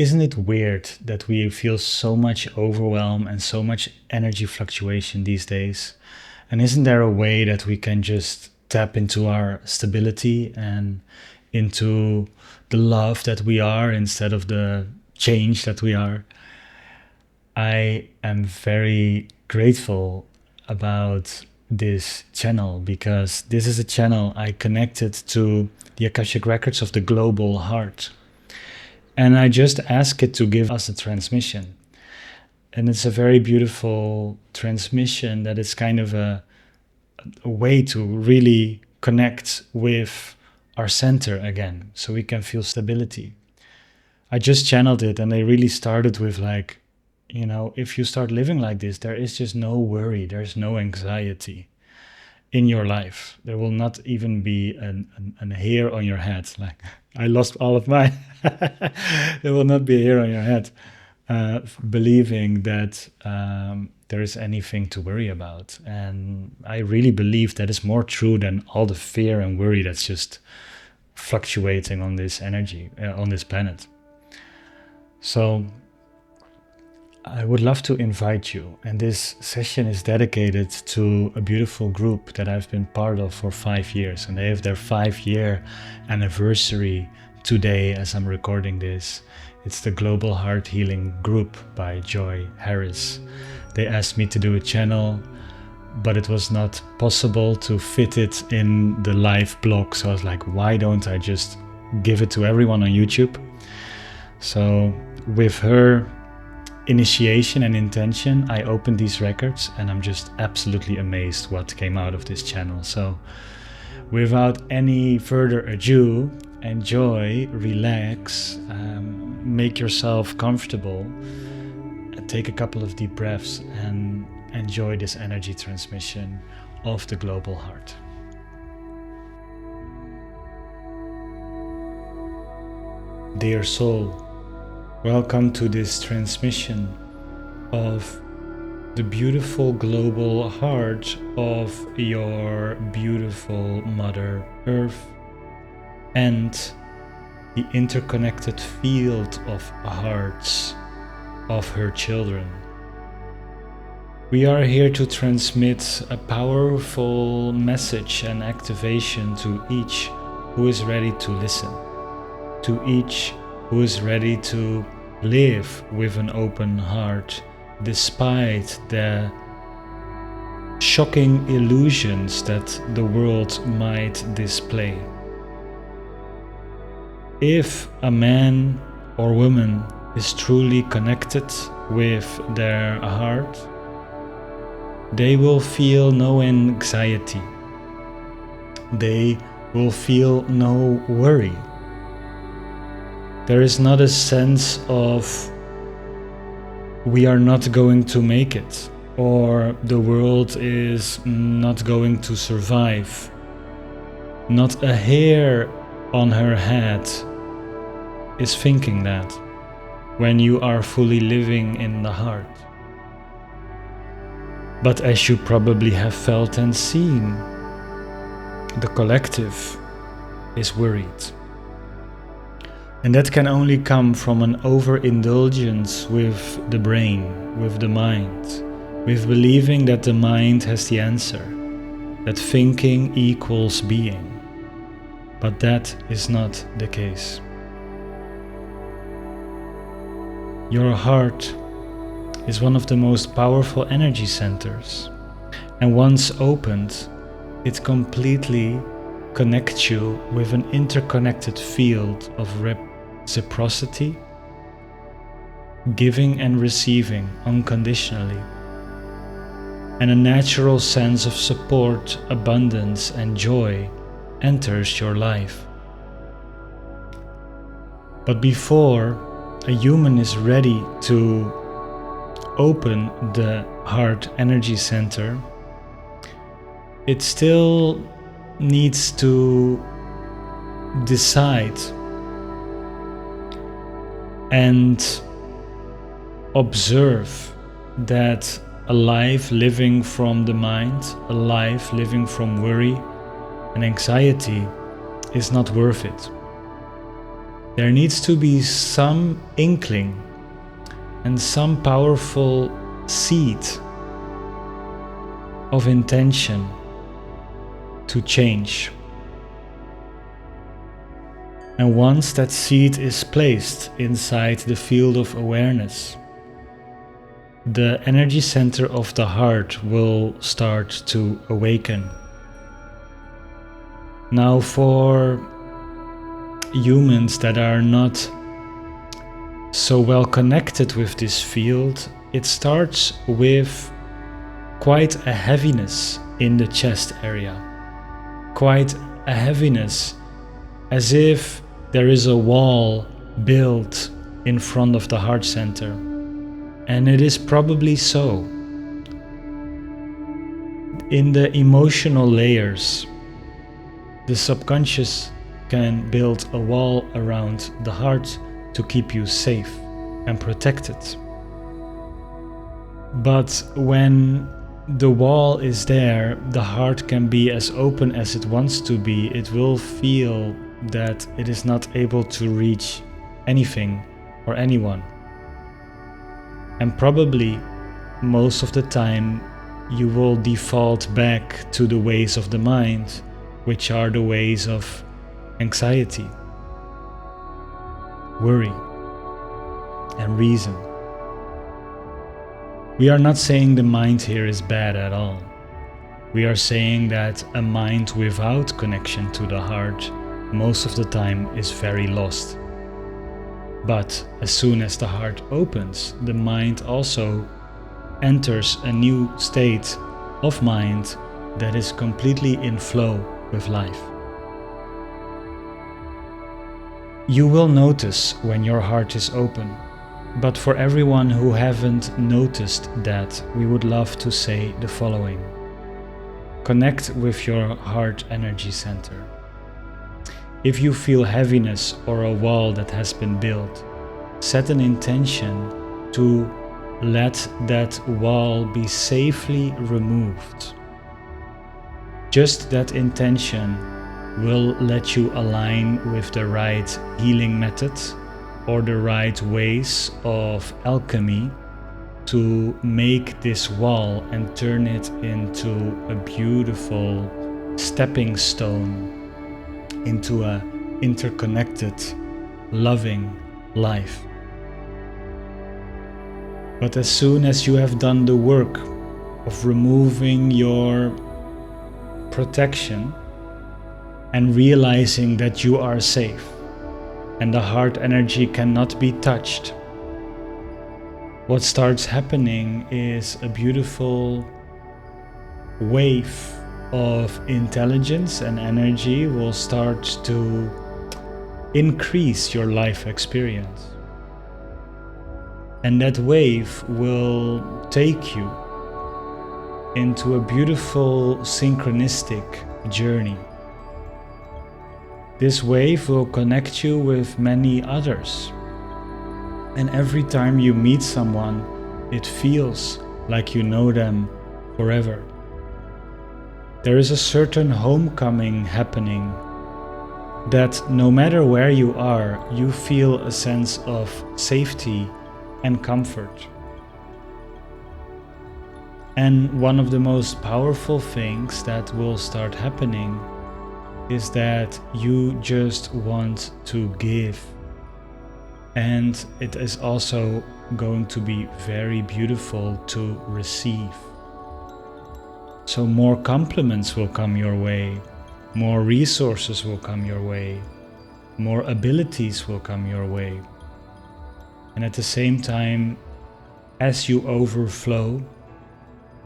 Isn't it weird that we feel so much overwhelm and so much energy fluctuation these days? And isn't there a way that we can just tap into our stability and into the love that we are instead of the change that we are? I am very grateful about this channel because this is a channel I connected to the Akashic Records of the global heart. And I just ask it to give us a transmission. And it's a very beautiful transmission that is kind of a way to really connect with our center again so we can feel stability. I just channeled it and they really started with like, you know, if you start living like this, there is just no worry, there's no anxiety in your life. There will not even be an hair on your head. Like, I lost all of mine. There will not be a hair on your head. Believing that there is anything to worry about. And I really believe that is more true than all the fear and worry that's just fluctuating on this energy, on this planet. So I would love to invite you, and this session is dedicated to a beautiful group that I've been part of for 5 years, and they have their 5-year anniversary today as I'm recording this. It's the Global Heart Healing Group by Joy Harris. They asked me to do a channel, but it was not possible to fit it in the live blog, so I was like, why don't I just give it to everyone on YouTube? So with her initiation and intention, I opened these records and I'm just absolutely amazed what came out of this channel. So without any further ado, enjoy, relax, make yourself comfortable, and take a couple of deep breaths and enjoy this energy transmission of the global heart. Dear soul, welcome to this transmission of the beautiful global heart of your beautiful Mother Earth and the interconnected field of hearts of her children. We are here to transmit a powerful message and activation to each who is ready to listen, to each who is ready to live with an open heart despite the shocking illusions that the world might display. If a man or woman is truly connected with their heart, they will feel no anxiety. They will feel no worry. There is not a sense of we are not going to make it, or the world is not going to survive. Not a hair on her head is thinking that when you are fully living in the heart. But as you probably have felt and seen, the collective is worried. And that can only come from an overindulgence with the brain, with the mind, with believing that the mind has the answer, that thinking equals being. But that is not the case. Your heart is one of the most powerful energy centers, and once opened, it completely connects you with an interconnected field of reciprocity, giving and receiving unconditionally, and a natural sense of support, abundance, and joy enters your life. But before a human is ready to open the heart energy center, it still needs to decide and observe that a life living from the mind, a life living from worry and anxiety is not worth it. there needs to be some inkling and some powerful seed of intention to change. And once that seed is placed inside the field of awareness, the energy center of the heart will start to awaken. Now, for humans that are not so well connected with this field, it starts with quite a heaviness in the chest area. Quite a heaviness, as if there is a wall built in front of the heart center. And it is probably so. In the emotional layers, the subconscious can build a wall around the heart to keep you safe and protected. But when the wall is there, the heart can be as open as it wants to be. It will feel that it is not able to reach anything or anyone. And probably most of the time you will default back to the ways of the mind, which are the ways of anxiety, worry, and reason. We are not saying the mind here is bad at all. We are saying that a mind without connection to the heart most of the time is very lost. But as soon as the heart opens, the mind also enters a new state of mind that is completely in flow with life. You will notice when your heart is open, but for everyone who haven't noticed that, we would love to say the following. Connect with your heart energy center. If you feel heaviness or a wall that has been built, set an intention to let that wall be safely removed. Just that intention will let you align with the right healing method or the right ways of alchemy to make this wall and turn it into a beautiful stepping stone into an interconnected, loving life. But as soon as you have done the work of removing your protection and realizing that you are safe and the heart energy cannot be touched, what starts happening is a beautiful wave of intelligence and energy will start to increase your life experience. And that wave will take you into a beautiful synchronistic journey. This wave will connect you with many others. And every time you meet someone, it feels like you know them forever. There is a certain homecoming happening that no matter where you are, you feel a sense of safety and comfort. And one of the most powerful things that will start happening is that you just want to give. And it is also going to be very beautiful to receive. So more compliments will come your way, more resources will come your way, more abilities will come your way. And at the same time, as you overflow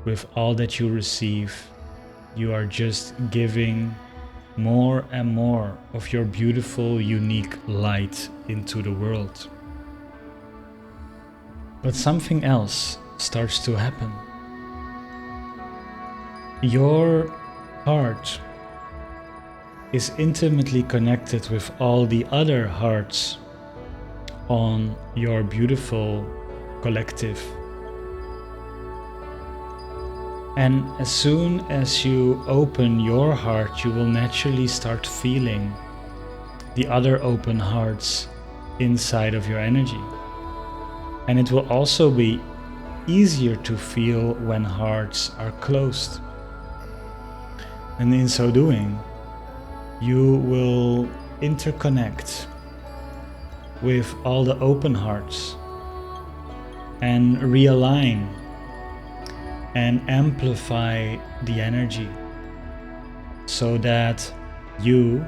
with all that you receive, you are just giving more and more of your beautiful, unique light into the world. But something else starts to happen. Your heart is intimately connected with all the other hearts on your beautiful collective. And as soon as you open your heart, you will naturally start feeling the other open hearts inside of your energy. And it will also be easier to feel when hearts are closed. And in so doing, you will interconnect with all the open hearts and realign and amplify the energy so that you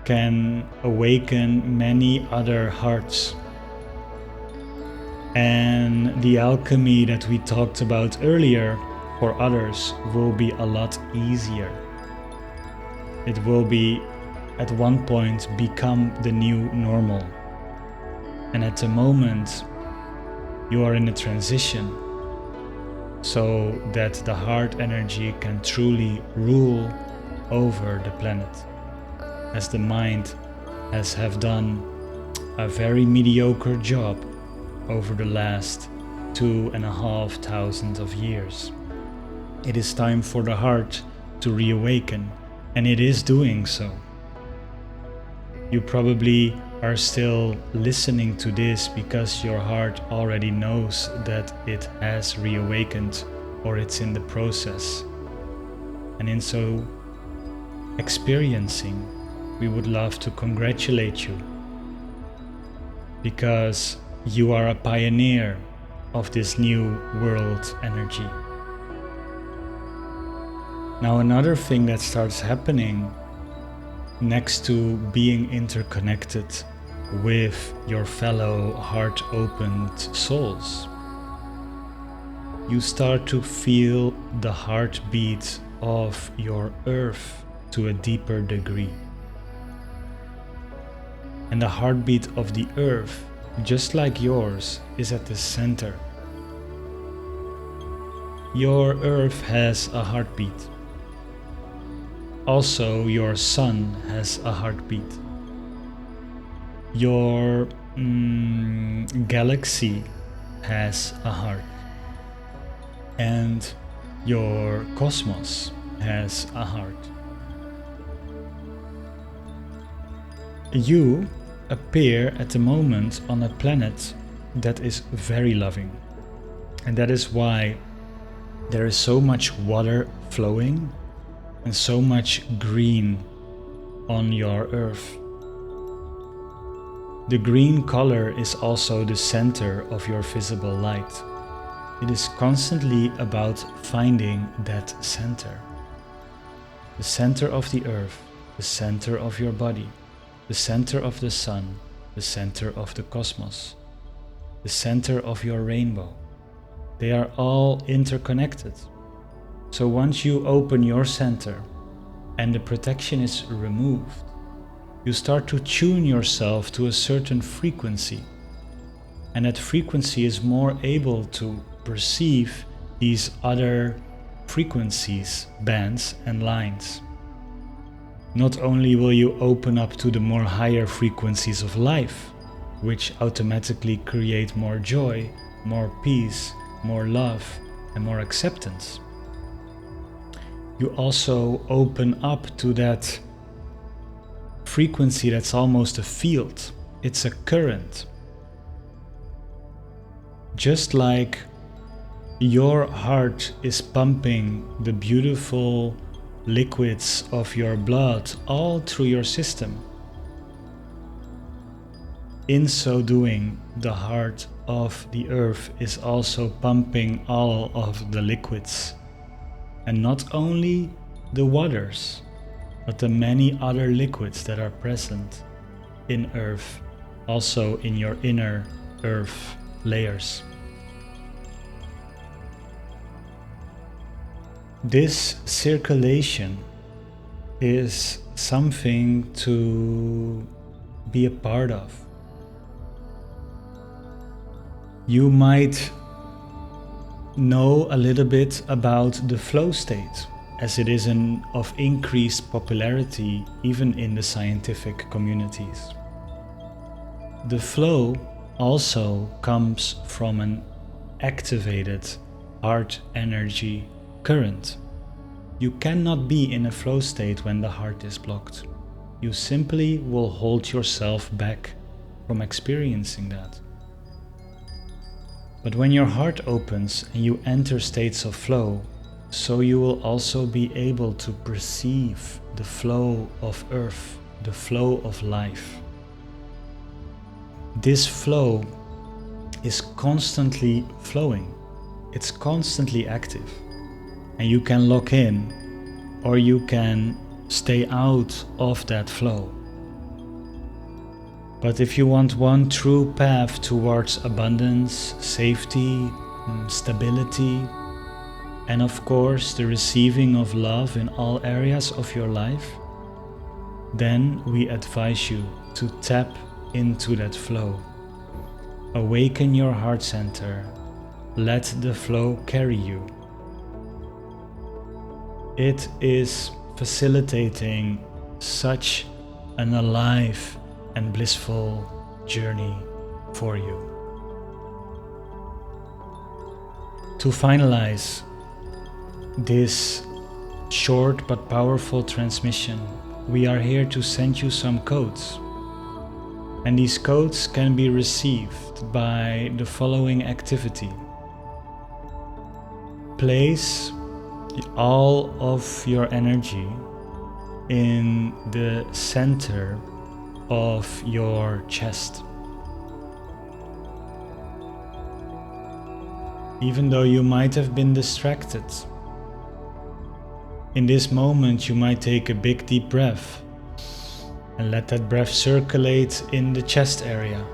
can awaken many other hearts. And the alchemy that we talked about earlier for others will be a lot easier. It will be at one point become the new normal. And at the moment you are in a transition so that the heart energy can truly rule over the planet, as the mind has have done a very mediocre job over the last 2,500 years. It is time for the heart to reawaken, and it is doing so. You probably are still listening to this because your heart already knows that it has reawakened or it's in the process. And in so experiencing, we would love to congratulate you, because you are a pioneer of this new world energy. Now, another thing that starts happening next to being interconnected with your fellow heart-opened souls, you start to feel the heartbeat of your earth to a deeper degree. And the heartbeat of the earth, just like yours, is at the center. Your earth has a heartbeat. Also, your sun has a heartbeat. Your galaxy has a heart. And your cosmos has a heart. You appear at the moment on a planet that is very loving. And that is why there is so much water flowing and so much green on your earth. The green color is also the center of your visible light. It is constantly about finding that center. The center of the earth, the center of your body, the center of the sun, the center of the cosmos, the center of your rainbow. They are all interconnected. So once you open your center and the protection is removed, you start to tune yourself to a certain frequency. And that frequency is more able to perceive these other frequencies, bands and lines. Not only will you open up to the more higher frequencies of life, which automatically create more joy, more peace, more love, and more acceptance. You also open up to that frequency that's almost a field. It's a current. Just like your heart is pumping the beautiful liquids of your blood all through your system. In so doing, the heart of the earth is also pumping all of the liquids. And not only the waters, but the many other liquids that are present in earth, also in your inner earth layers. This circulation is something to be a part of. You might know a little bit about the flow state, as it is of increased popularity even in the scientific communities. The flow also comes from an activated heart energy current. You cannot be in a flow state when the heart is blocked. You simply will hold yourself back from experiencing that. But when your heart opens and you enter states of flow, so you will also be able to perceive the flow of earth, the flow of life. This flow is constantly flowing. It's constantly active. And you can lock in or you can stay out of that flow. But if you want one true path towards abundance, safety, stability, and of course the receiving of love in all areas of your life, then we advise you to tap into that flow. Awaken your heart center. Let the flow carry you. It is facilitating such an alive and blissful journey for you. To finalize this short but powerful transmission, we are here to send you some codes. And these codes can be received by the following activity. Place all of your energy in the center of your chest. Even though you might have been distracted, in this moment you might take a big deep breath and let that breath circulate in the chest area.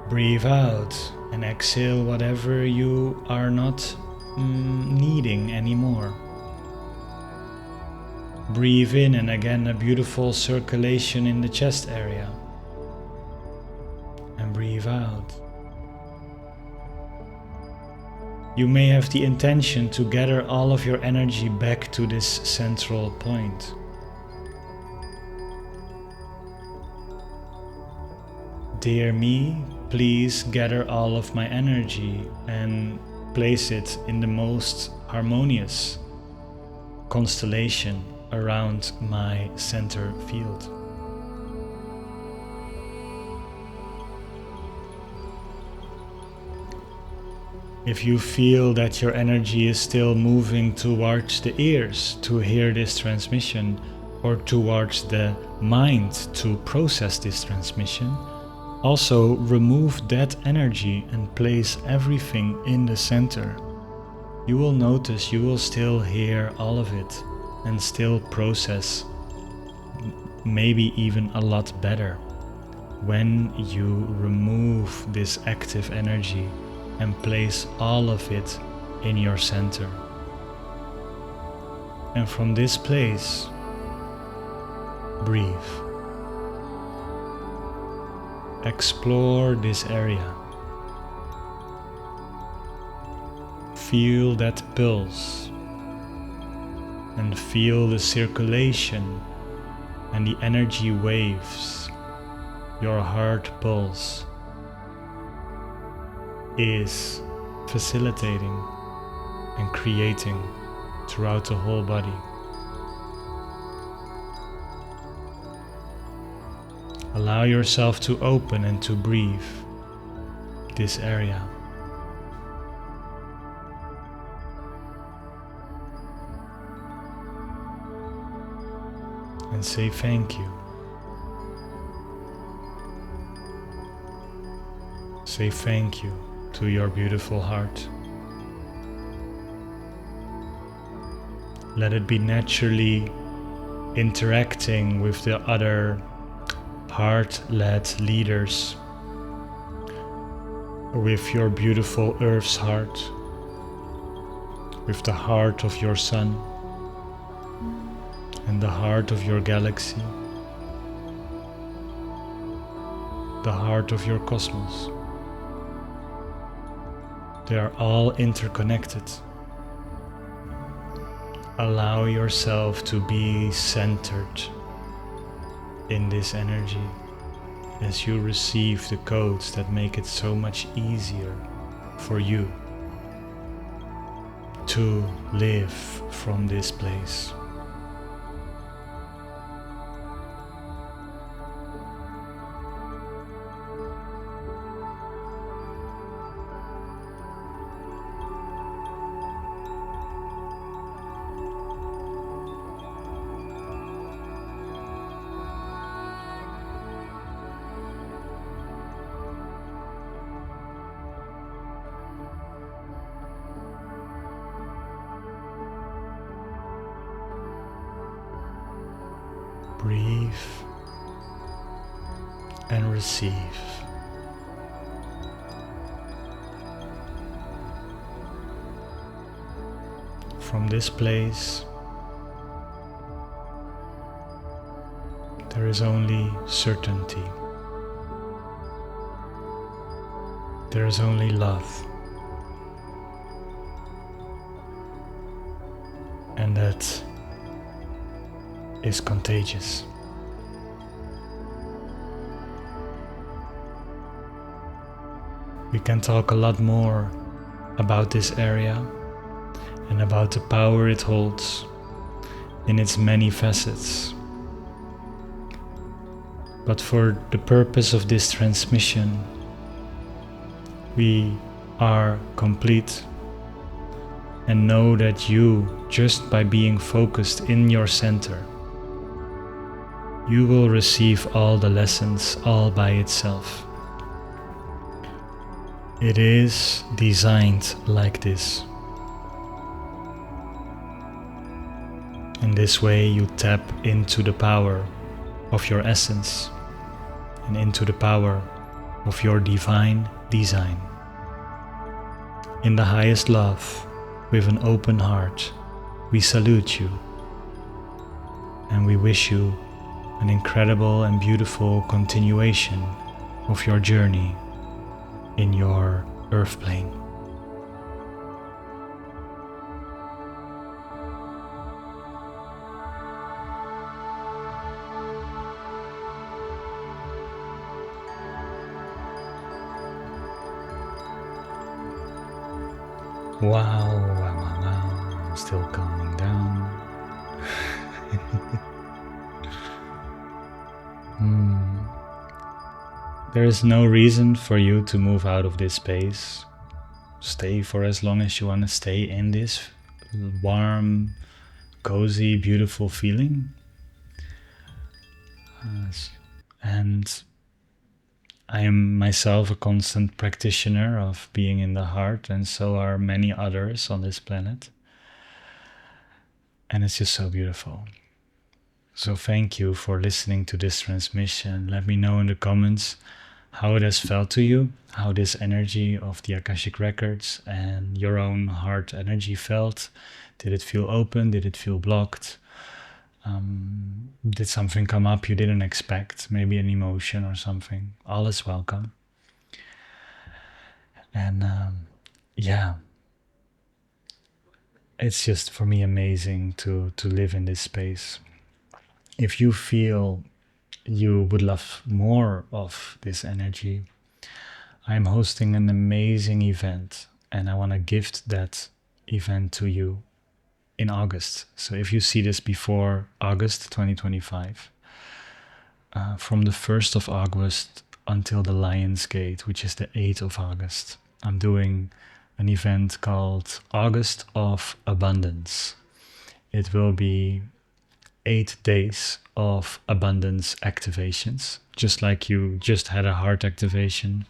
Breathe out and exhale whatever you are not needing anymore. Breathe in, and again a beautiful circulation in the chest area. And breathe out. You may have the intention to gather all of your energy back to this central point. Dear me, please gather all of my energy and place it in the most harmonious constellation around my center field. If you feel that your energy is still moving towards the ears to hear this transmission, or towards the mind to process this transmission, also remove that energy and place everything in the center. You will notice you will still hear all of it and still process, maybe even a lot better, when you remove this active energy and place all of it in your center. And from this place, breathe. Explore this area. Feel that pulse and feel the circulation and the energy waves your heart pulse is facilitating and creating throughout the whole body. Allow yourself to open and to breathe this area. And say thank you. Say thank you to your beautiful heart. Let it be naturally interacting with the other heart-led leaders, with your beautiful Earth's heart, with the heart of your sun, and the heart of your galaxy, the heart of your cosmos. They are all interconnected. Allow yourself to be centered in this energy as you receive the codes that make it so much easier for you to live from this place. breathe and receive. From this place, there is only certainty. There is only love. And that is contagious. We can talk a lot more about this area and about the power it holds in its many facets. But for the purpose of this transmission, we are complete, and know that you, just by being focused in your center, you will receive all the lessons all by itself. It is designed like this. In this way, you tap into the power of your essence and into the power of your divine design. In the highest love, with an open heart, we salute you and we wish you an incredible and beautiful continuation of your journey in your earth plane. Wow, I'm still calming down. There is no reason for you to move out of this space. Stay for as long as you want to stay in this warm, cozy, beautiful feeling. And I am myself a constant practitioner of being in the heart, and so are many others on this planet. And it's just so beautiful. So thank you for listening to this transmission. Let me know in the comments how it has felt to you, how this energy of the Akashic Records and your own heart energy felt. Did it feel open? Did it feel blocked? Did something come up you didn't expect? Maybe an emotion or something. All is welcome. And it's just for me amazing to live in this space. If you feel you would love more of this energy, I'm hosting an amazing event and I want to gift that event to you in August. So if you see this before August 2025, from the 1st of August until the Lion's Gate, which is the 8th of August, I'm doing an event called August of Abundance. It will be 8 days of abundance activations, just like you just had a heart activation.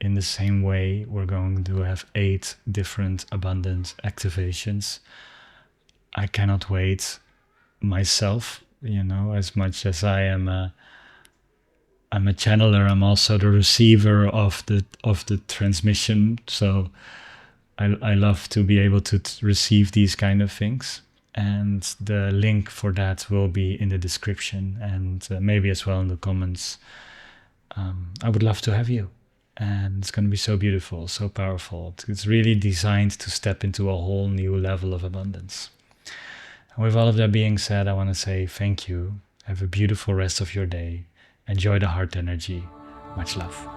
In the same way, we're going to have 8 different abundance activations. I cannot wait myself, as much as I'm a channeler, I'm also the receiver of the transmission. So I love to be able to receive these kind of things. And the link for that will be in the description and maybe as well in the comments. I would love to have you. And it's going to be so beautiful, so powerful. It's really designed to step into a whole new level of abundance. And with all of that being said, I want to say thank you. Have a beautiful rest of your day. Enjoy the heart energy. Much love.